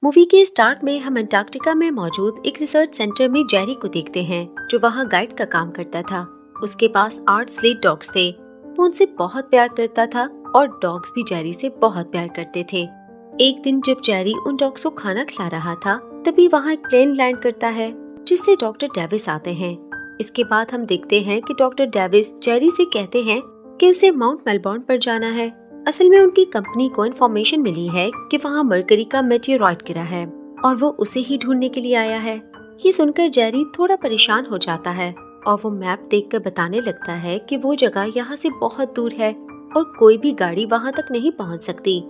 Movie के start में हम अंटार्कटिका में मौजूद एक रिसर्च सेंटर में जेरी को देखते हैं, जो वहाँ गाइड का काम करता था। उसके पास 8 स्लेट डॉग्स थे। वो उनसे बहुत प्यार करता था और डॉग्स भी जेरी से बहुत प्यार करते थे। एक दिन जब जेरी उन डॉग्स को खाना खिला रहा था, तभी वहाँ एक प्लेन लैंड करता है जिससे डॉक्टर डेविस आते हैं। इसके बाद हम देखते हैं कि डॉक्टर डेविस जेरी से कहते हैं कि उसे माउंट मेलबोर्न पर जाना है। असल में उनकी कंपनी को इन्फॉर्मेशन मिली है कि वहाँ मरकरी का मेटेओराइड गिरा है और वो उसे ही ढूंढने के लिए आया है। ये सुनकर जेरी थोड़ा परेशान हो जाता है और वो मैप देखकर बताने लगता है कि वो जगह यहाँ से बहुत दूर है और कोई भी गाड़ी वहाँ तक नहीं पहुँच सकती।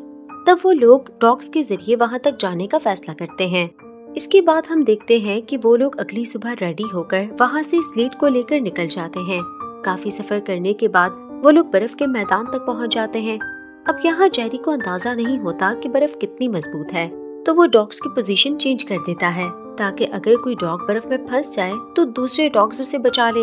तब वो लोग डॉग्स के जरिए वहाँ तक जाने का फैसला करते हैं। इसके बाद हम देखते हैं कि वो लोग अगली सुबह रेडी होकर वहाँ से स्लेट को लेकर निकल जाते हैं। काफी सफर करने के बाद वो लोग बर्फ के मैदान तक पहुँच जाते हैं। अब यहाँ जेरी को अंदाजा नहीं होता कि बर्फ कितनी मजबूत है, तो वो डॉग्स की पोजीशन चेंज कर देता है ताकि अगर कोई डॉग बर्फ में फंस जाए तो दूसरे डॉग्स उसे बचा ले।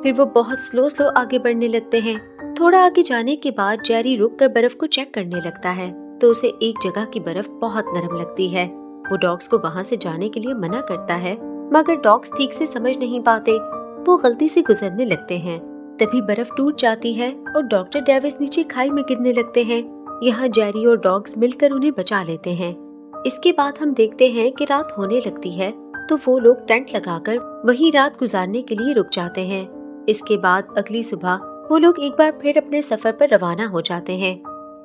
फिर वो बहुत स्लो आगे बढ़ने लगते हैं। थोड़ा आगे जाने के बाद जेरी रुक कर बर्फ को चेक करने लगता है तो उसे एक जगह की बर्फ बहुत नरम लगती है। वो डॉग्स को वहाँ से जाने के लिए मना करता है, मगर डॉग्स ठीक से समझ नहीं पाते। वो गलती से गुजरने लगते हैं। तभी बर्फ टूट जाती है और डॉक्टर डेविस नीचे खाई में गिरने लगते हैं। यहाँ जेरी और डॉग्स मिलकर उन्हें बचा लेते हैं। इसके बाद हम देखते हैं कि रात होने लगती है तो वो लोग टेंट लगाकर वहीं रात गुजारने के लिए रुक जाते हैं। इसके बाद अगली सुबह वो लोग एक बार फिर अपने सफर पर रवाना हो जाते हैं।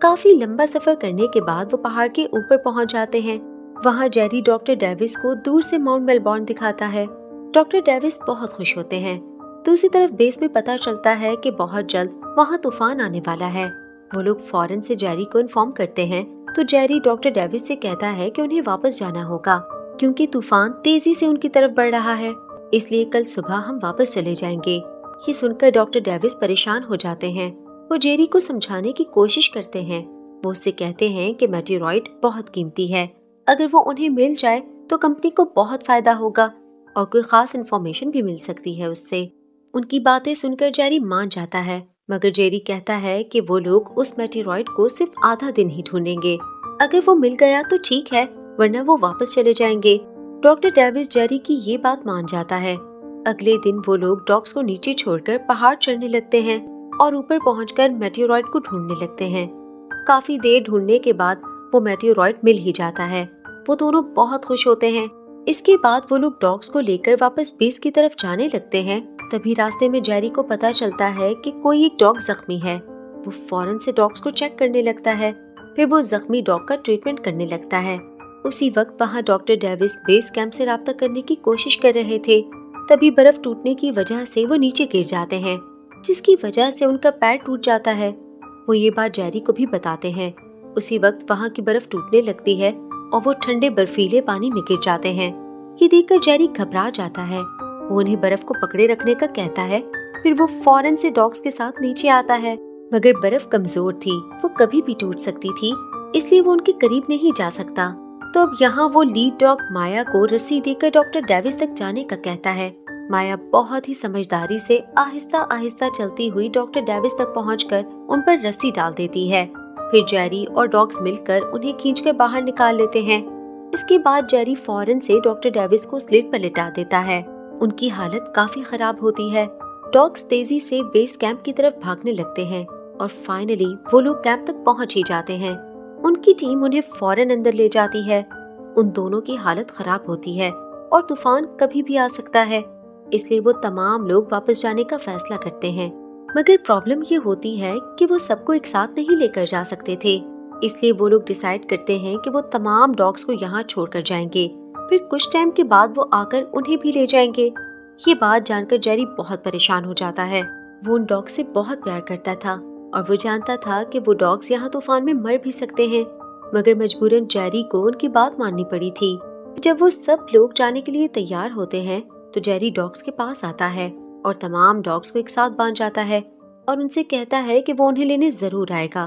काफी लंबा सफर करने के बाद वो पहाड़ के ऊपर पहुँच जाते हैं। वहाँ जेरी डॉक्टर डेविस को दूर से माउंट मेलबोर्न दिखाता है। डॉक्टर डेविस बहुत खुश होते हैं। दूसरी तरफ बेस में पता चलता है कि बहुत जल्द वहाँ तूफान आने वाला है। वो लोग फौरन से जेरी को इन्फॉर्म करते हैं तो जेरी डॉक्टर डेविस से कहता है कि उन्हें वापस जाना होगा क्योंकि तूफान तेजी से उनकी तरफ बढ़ रहा है, इसलिए कल सुबह हम वापस चले जाएंगे। ये सुनकर डॉक्टर डेविस परेशान हो जाते हैं। वो जेरी को समझाने की कोशिश करते हैं। वो उससे कहते हैं कि मेटेओराइड बहुत कीमती है, अगर वो उन्हें मिल जाए तो कंपनी को बहुत फायदा होगा और कोई खास इन्फॉर्मेशन भी मिल सकती है उससे। उनकी बातें सुनकर जेरी मान जाता है, मगर जेरी कहता है कि वो लोग उस मेटेओराइड को सिर्फ आधा दिन ही ढूंढेंगे। अगर वो मिल गया तो ठीक है, वरना वो वापस चले जाएंगे। डॉक्टर डेविस जेरी की ये बात मान जाता है। अगले दिन वो लोग डॉग्स को नीचे छोड़कर पहाड़ चढ़ने लगते हैं और ऊपर पहुंचकर मेटेओराइड को ढूंढने लगते हैं। काफी देर ढूंढने के बाद वो मेटेओराइड मिल ही जाता है। वो दोनों बहुत खुश होते हैं। इसके बाद वो लोग डॉग्स को लेकर वापस बेस की तरफ जाने लगते हैं। तभी रास्ते में जेरी को पता चलता है कि कोई एक डॉग जख्मी है। वो फौरन से डॉग्स को चेक करने लगता है। फिर वो जख्मी डॉग का ट्रीटमेंट करने लगता है। उसी वक्त वहाँ डॉक्टर डेविस बेस कैंप से राब्ता करने की कोशिश कर रहे थे। तभी बर्फ टूटने की वजह से वो नीचे गिर जाते हैं, जिसकी वजह से उनका पैर टूट जाता है। वो ये बात जेरी को भी बताते हैं। उसी वक्त वहाँ की बर्फ टूटने लगती है और वो ठंडे बर्फीले पानी में गिर जाते हैं। ये देखकर जेरी घबरा जाता है। वो उन्हें बर्फ को पकड़े रखने का कहता है। फिर वो फौरन से डॉग्स के साथ नीचे आता है, मगर बर्फ कमजोर थी, वो कभी भी टूट सकती थी, इसलिए वो उनके करीब नहीं जा सकता। तो अब यहाँ वो लीड डॉग माया को रस्सी देकर डॉक्टर डेविस तक जाने का कहता है। माया बहुत ही समझदारी से आहिस्ता आहिस्ता चलती हुई डॉक्टर डेविस तक पहुंचकर उन पर रस्सी डाल देती है। फिर जेरी और डॉग्स मिलकर उन्हें खींचकर बाहर निकाल लेते हैं। इसके बाद जेरी फौरन से डॉक्टर डेविस को स्लेट पर लिटा देता है। उनकी हालत काफी खराब होती है। डॉग्स तेजी से बेस कैंप की तरफ भागने लगते हैं और फाइनली वो लोग कैंप तक पहुंच ही जाते हैं। उनकी टीम उन्हें फौरन अंदर ले जाती है। उन दोनों की हालत खराब होती है और तूफान कभी भी आ सकता है, इसलिए वो तमाम लोग वापस जाने का फैसला करते हैं। मगर प्रॉब्लम ये होती है कि वो सबको एक साथ नहीं लेकर जा सकते थे, इसलिए वो लोग डिसाइड करते हैं कि वो तमाम डॉग्स को यहाँ छोड़कर जाएंगे। फिर कुछ टाइम के बाद वो आकर उन्हें भी ले जाएंगे। ये बात जानकर जेरी बहुत परेशान हो जाता है। वो उन डॉग्स से बहुत प्यार करता था और वो जानता था कि वो डॉग्स यहाँ तूफान में मर भी सकते हैं, मगर मजबूरन जेरी को उनकी बात माननी पड़ी थी। जब वो सब लोग जाने के लिए तैयार होते हैं तो जेरी डॉग्स के पास आता है और तमाम डॉग्स को एक साथ बांध जाता है और उनसे कहता है कि वो उन्हें लेने जरूर आएगा।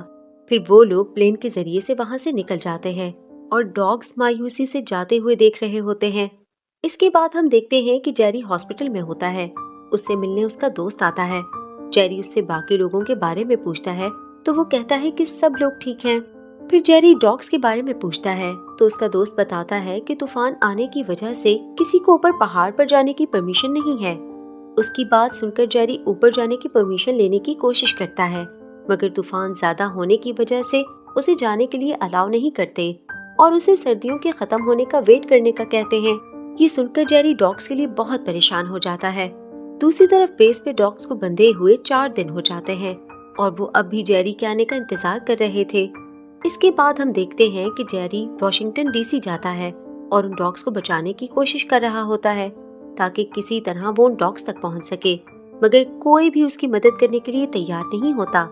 फिर वो लोग प्लेन के जरिए से वहाँ से निकल जाते हैं और डॉग्स मायूसी से जाते हुए देख रहे होते हैं। इसके बाद हम देखते हैं कि जेरी हॉस्पिटल में होता है। उससे मिलने उसका दोस्त आता है। जेरी उससे बाकी लोगों के बारे में पूछता है तो वो कहता है कि सब लोग ठीक हैं। फिर जेरी डॉग्स के बारे में पूछता है तो उसका दोस्त बताता है कि तूफान आने की वजह से किसी को ऊपर पहाड़ पर जाने की परमिशन नहीं है। उसकी बात सुनकर जेरी ऊपर जाने की परमिशन लेने की कोशिश करता है, मगर तूफान ज्यादा होने की वजह से उसे जाने के लिए अलाउ नहीं करते और उसे सर्दियों के खत्म होने का वेट करने का कहते हैं। ये सुनकर जेरी डॉग्स के लिए बहुत परेशान हो जाता है। दूसरी तरफ बेस पे डॉग्स को बंधे हुए 4 दिन हो जाते हैं और वो अब भी जेरी के आने का इंतजार कर रहे थे। इसके बाद हम देखते हैं कि जेरी वॉशिंगटन डीसी जाता है और उन डॉग्स को बचाने की कोशिश कर रहा होता है ताकि किसी तरह वो उन डॉग्स तक पहुंच सके, मगर कोई भी उसकी मदद करने के लिए तैयार नहीं होता।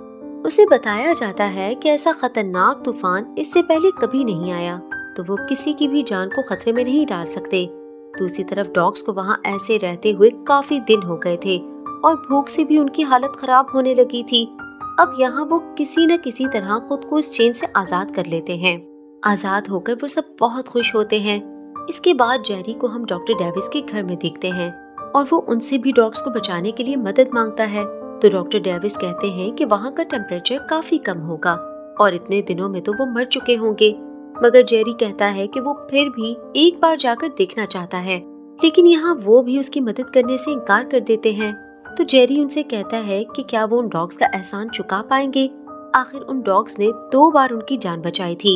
उसे बताया जाता है कि ऐसा खतरनाक तूफान इससे पहले कभी नहीं आया, तो वो किसी की भी जान को खतरे में नहीं डाल सकते। दूसरी तरफ डॉग्स को वहाँ ऐसे रहते हुए काफी दिन हो गए थे और भूख से भी उनकी हालत खराब होने लगी थी। अब यहाँ वो किसी न किसी तरह खुद को इस चेन से आजाद कर लेते हैं। आजाद होकर वो सब बहुत खुश होते हैं। इसके बाद जेरी को हम डॉक्टर डेविस के घर में देखते हैं और वो उनसे भी डॉग्स को बचाने के लिए मदद मांगता है। तो डॉक्टर डेविस कहते हैं कि वहाँ का टेम्परेचर काफी कम होगा और इतने दिनों में तो वो मर चुके होंगे, मगर जेरी कहता है कि वो फिर भी एक बार जाकर देखना चाहता है, लेकिन यहाँ वो भी उसकी मदद करने से इनकार कर देते हैं। तो जेरी उनसे कहता है कि क्या वो उन डॉग्स का एहसान चुका पाएंगे, आखिर उन डॉग्स ने 2 बार उनकी जान बचाई थी।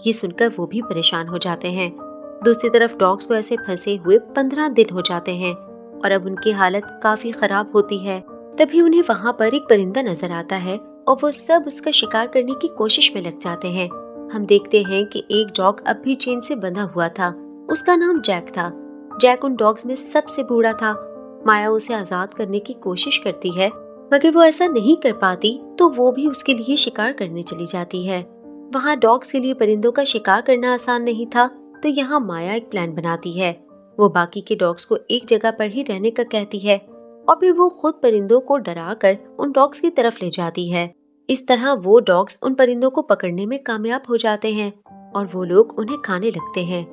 ये सुनकर वो भी परेशान हो जाते हैं। दूसरी तरफ डॉग्स को ऐसे फंसे हुए 15 दिन हो जाते हैं और अब उनकी हालत काफी खराब होती है। तभी उन्हें वहाँ पर एक परिंदा नजर आता है और वो सब उसका शिकार करने की कोशिश में लग जाते हैं। हम देखते हैं कि एक डॉग अब भी चेन से बंधा हुआ था। उसका नाम जैक था। जैक उन डॉग्स में सबसे बूढ़ा था। माया उसे आजाद करने की कोशिश करती है, मगर वो ऐसा नहीं कर पाती, तो वो भी उसके लिए शिकार करने चली जाती है। वहाँ डॉग्स के लिए परिंदों का शिकार करना आसान नहीं था, तो यहाँ माया एक प्लान बनाती है। वो बाकी के डॉग्स को एक जगह पर ही रहने का कहती है और फिर वो खुद परिंदों को डराकर उन डॉग्स की तरफ ले जाती है। इस तरह वो डॉग्स उन परिंदों को पकड़ने में कामयाब हो जाते हैं और वो लोग उन्हें खाने लगते हैं।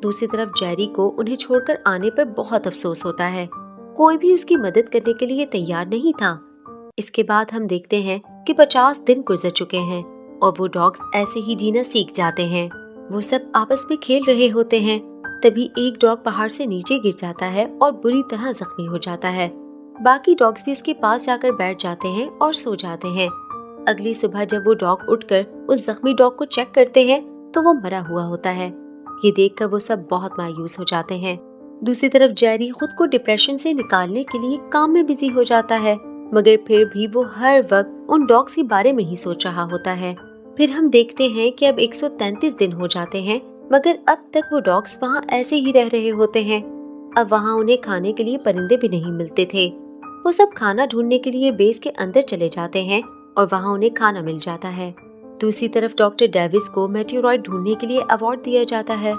दूसरी तरफ जेरी को उन्हें छोड़कर आने पर बहुत अफसोस होता है। कोई भी उसकी मदद करने के लिए तैयार नहीं था। इसके बाद हम देखते हैं कि 50 दिन गुजर चुके हैं और वो डॉग्स ऐसे ही जीना सीख जाते हैं। वो सब आपस में खेल रहे होते हैं। तभी एक डॉग पहाड़ से नीचे गिर जाता है और बुरी तरह जख्मी हो जाता है। बाकी डॉग्स भी उसके पास जाकर बैठ जाते हैं और सो जाते हैं। अगली सुबह जब वो डॉग उठकर उस जख्मी डॉग को चेक करते हैं तो वो मरा हुआ होता है। ये देखकर वो सब बहुत मायूस हो जाते हैं। दूसरी तरफ जेरी खुद को डिप्रेशन से निकालने के लिए काम में बिजी हो जाता है, मगर फिर भी वो हर वक्त उन डॉग्स के बारे में ही सोच रहा होता है। फिर हम देखते हैं कि अब 133 दिन हो जाते हैं, मगर अब तक वो डॉग्स वहाँ ऐसे ही रह रहे होते हैं। अब वहाँ उन्हें खाने के लिए परिंदे भी नहीं मिलते थे। वो सब खाना ढूंढने के लिए बेस के अंदर चले जाते हैं और वहाँ उन्हें खाना मिल जाता है। दूसरी तरफ डॉक्टर डेविस को मेटेओराइड ढूंढने के लिए अवार्ड दिया जाता है।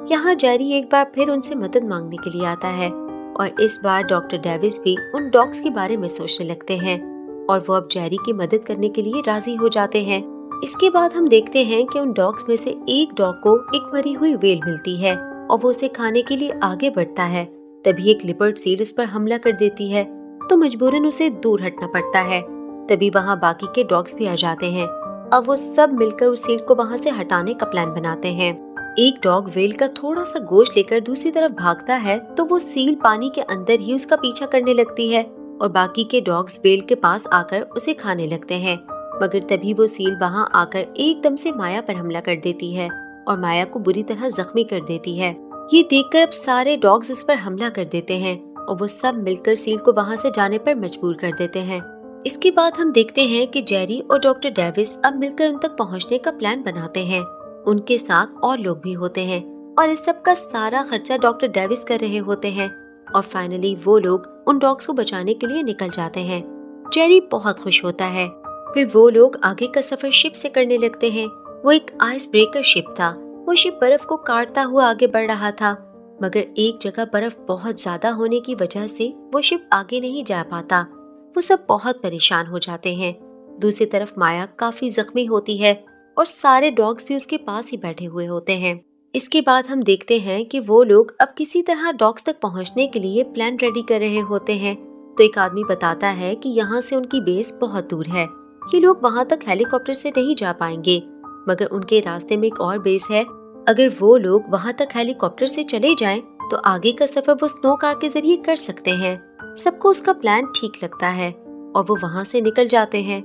यहाँ जेरी एक बार फिर उनसे मदद मांगने के लिए आता है और इस बार डॉक्टर डेविस भी उन डॉग्स के बारे में सोचने लगते हैं और वो अब जेरी की मदद करने के लिए राजी हो जाते हैं। इसके बाद हम देखते हैं कि उन डॉग्स में से एक डॉग को एक मरी हुई व्हेल मिलती है और वो उसे खाने के लिए आगे बढ़ता है। तभी एक लिपर्ड सील उस पर हमला कर देती है, तो मजबूरन उसे दूर हटना पड़ता है। तभी वहाँ बाकी के डॉग्स भी आ जाते हैं। अब वो सब मिलकर उस सील को वहाँ से हटाने का प्लान बनाते हैं। एक डॉग व्हेल का थोड़ा सा गोश्त लेकर दूसरी तरफ भागता है, तो वो सील पानी के अंदर ही उसका पीछा करने लगती है और बाकी के डॉग्स व्हेल के पास आकर उसे खाने लगते हैं। मगर तभी वो सील वहाँ आकर एकदम से माया पर हमला कर देती है और माया को बुरी तरह जख्मी कर देती है। ये देखकर अब सारे डॉग्स उस पर हमला कर देते हैं और वो सब मिलकर सील को वहाँ से जाने पर मजबूर कर देते हैं। इसके बाद हम देखते हैं कि जेरी और डॉक्टर डेविस अब मिलकर उन तक पहुँचने का प्लान बनाते हैं। उनके साथ और लोग भी होते हैं और इस सब का सारा खर्चा डॉक्टर डेविस कर रहे होते हैं और फाइनली वो लोग उन डॉग्स को बचाने के लिए निकल जाते हैं। जेरी बहुत खुश होता है। फिर वो लोग आगे का सफर शिप से करने लगते हैं। वो एक आइस ब्रेकर शिप था। वो शिप बर्फ को काटता हुआ आगे बढ़ रहा था, मगर एक जगह बर्फ बहुत ज्यादा होने की वजह से वो शिप आगे नहीं जा पाता। वो सब बहुत परेशान हो जाते हैं। दूसरी तरफ माया काफी जख्मी होती है और सारे डॉग्स भी उसके पास ही बैठे हुए होते हैं। इसके बाद हम देखते हैं कि वो लोग अब किसी तरह डॉग्स तक पहुंचने के लिए प्लान रेडी कर रहे होते हैं। तो एक आदमी बताता है कि यहाँ से उनकी बेस बहुत दूर है। ये लोग वहाँ तक हेलीकॉप्टर से नहीं जा पाएंगे। मगर उनके रास्ते में एक और बेस है। अगर वो लोग वहाँ तक हेलीकॉप्टर से चले जाएं, तो आगे का सफर वो स्नो कार के जरिए कर सकते हैं। सबको उसका प्लान ठीक लगता है और वो वहाँ से निकल जाते हैं।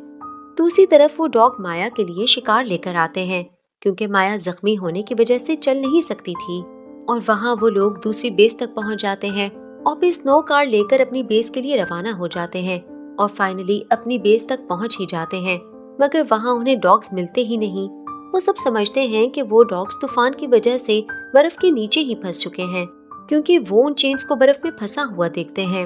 दूसरी तरफ वो डॉग माया के लिए शिकार लेकर आते हैं, क्योंकि माया जख्मी होने की वजह से चल नहीं सकती थी। और वहाँ वो लोग दूसरी बेस तक पहुँच जाते हैं और फिर स्नो कार लेकर अपनी बेस के लिए रवाना हो जाते हैं और फाइनली अपनी बेस तक पहुँच ही जाते हैं। मगर वहाँ उन्हें डॉग्स मिलते ही नहीं। वो सब समझते हैं कि वो डॉग्स तूफान की वजह से बर्फ के नीचे ही फंस चुके हैं, क्योंकि वो उन चेन्स को बर्फ में फंसा हुआ देखते हैं।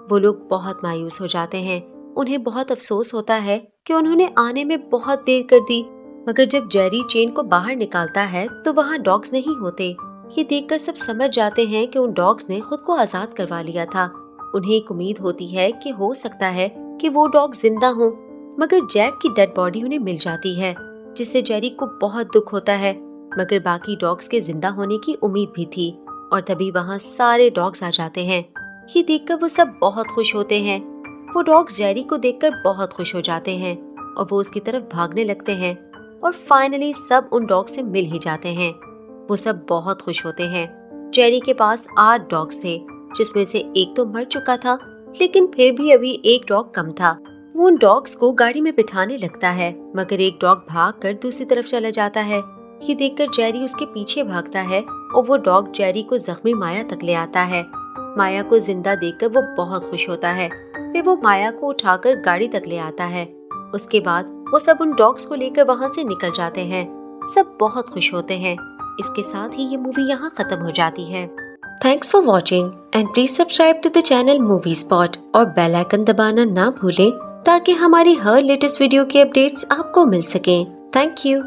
वो लोग बहुत मायूस हो जाते हैं। उन्हें बहुत अफसोस होता है कि उन्होंने आने में बहुत देर कर दी। मगर जब जेरी चेन को बाहर निकालता है तो वहाँ डॉग्स नहीं होते। ये देखकर सब समझ जाते हैं कि उन डॉग्स ने खुद को आजाद करवा लिया था। उन्हें एक उम्मीद होती है कि हो सकता है कि वो डॉग जिंदा हों, मगर जैक की डेड बॉडी उन्हें मिल जाती है, जिससे जेरी को बहुत दुख होता है। मगर बाकी डॉग्स के जिंदा होने की उम्मीद भी थी। और तभी वहाँ सारे डॉग्स आ जाते हैं। ये देखकर वो सब बहुत खुश होते हैं। वो डॉग्स जेरी को देखकर बहुत खुश हो जाते हैं और वो उसकी तरफ भागने लगते हैं और फाइनली सब उन डॉग से मिल ही जाते हैं। वो सब बहुत खुश होते हैं। जेरी के पास 8 डॉग्स थे, जिसमें से एक तो मर चुका था, लेकिन फिर भी अभी एक डॉग कम था। वो उन डॉग्स को गाड़ी में बिठाने लगता है, मगर एक डॉग भागकर दूसरी तरफ चला जाता है। ये देखकर जेरी उसके पीछे भागता है और वो डॉग जेरी को जख्मी माया तक ले आता है। माया को जिंदा देखकर वो बहुत खुश होता है। फिर वो माया को उठाकर गाड़ी तक ले आता है। उसके बाद वो सब उन डॉग्स को लेकर वहाँ से निकल जाते हैं। सब बहुत खुश होते हैं। इसके साथ ही ये मूवी यहाँ खत्म हो जाती है। Thanks for watching and please subscribe to the channel movie spot और बेल आइकन दबाना ना भूलें, ताकि हमारी हर लेटेस्ट वीडियो की अपडेट्स आपको मिल सकें। Thank you.